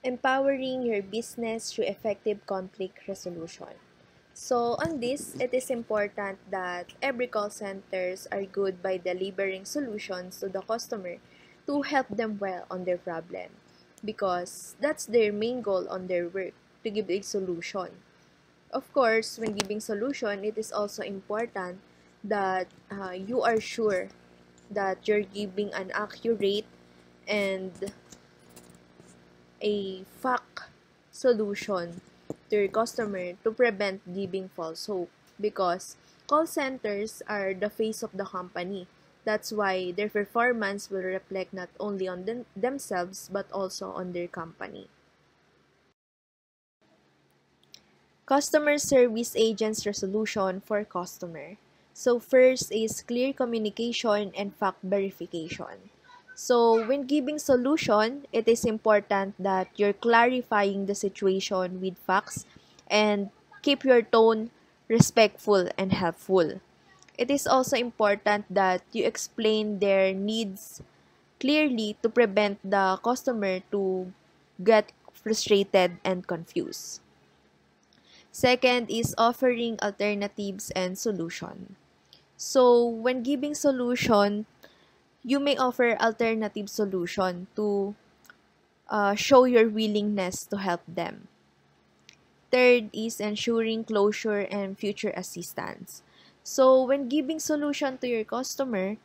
Empowering your business through effective conflict resolution. So on this, it is important that every call centers are good by delivering solutions to the customer to help them well on their problem, because that's their main goal on their work, to give a solution. Of course, when giving solution, it is also important that you are sure that you're giving an accurate and a fact solution to your customer to prevent giving false hope, because call centers are the face of the company. That's why their performance will reflect not only on themselves but also on their company. Customer service agents resolution for customer. So first is clear communication and fact verification. So when giving solution, it is important that you're clarifying the situation with facts and keep your tone respectful and helpful. It is also important that you explain their needs clearly to prevent the customer to get frustrated and confused. Second is offering alternatives and solution. So when giving solution, you may offer alternative solution to show your willingness to help them. Third is ensuring closure and future assistance. So when giving solution to your customer,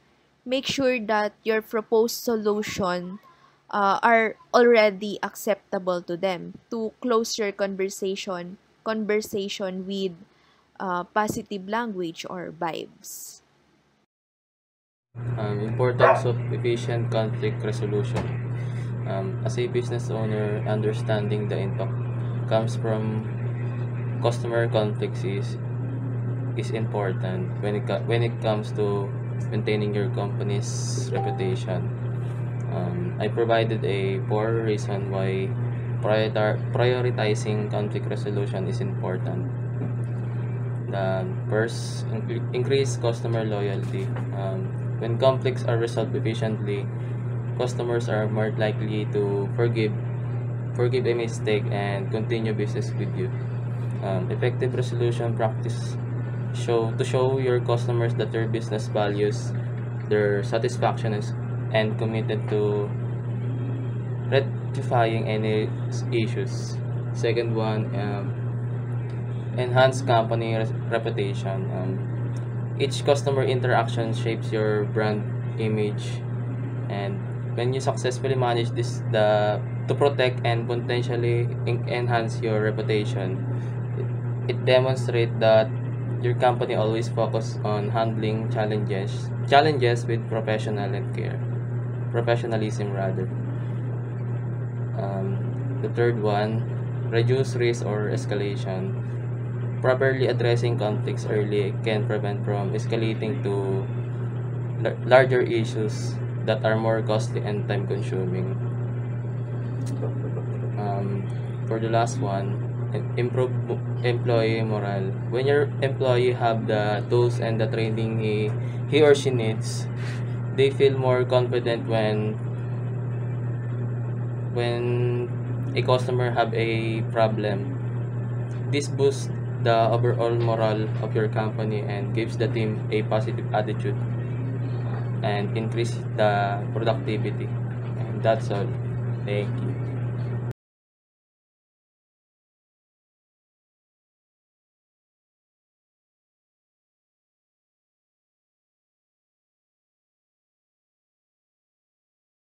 make sure that your proposed solution are already acceptable to them to close your conversation with positive language or vibes. Importance of efficient conflict resolution. As a business owner, understanding the impact comes from customer conflicts is important when it comes to maintaining your company's reputation. I provided a 4 reason why prioritizing conflict resolution is important. The first, increase customer loyalty. When conflicts are resolved efficiently, customers are more likely to forgive a mistake and continue business with you. Effective resolution practice show your customers that your business values their satisfaction and committed to rectifying any issues. Second one, enhance company reputation. Each customer interaction shapes your brand image, and when you successfully manage this the to protect and potentially enhance your reputation, it demonstrates that your company always focus on handling challenges with professionalism rather. The third one, reduce risk or escalation. Properly addressing conflicts early can prevent from escalating to larger issues that are more costly and time consuming. For the last one, improve employee morale. When your employee have the tools and the training he or she needs, they feel more confident when a customer have a problem. This boosts the overall morale of your company and gives the team a positive attitude and increase the productivity. And that's all. Thank you.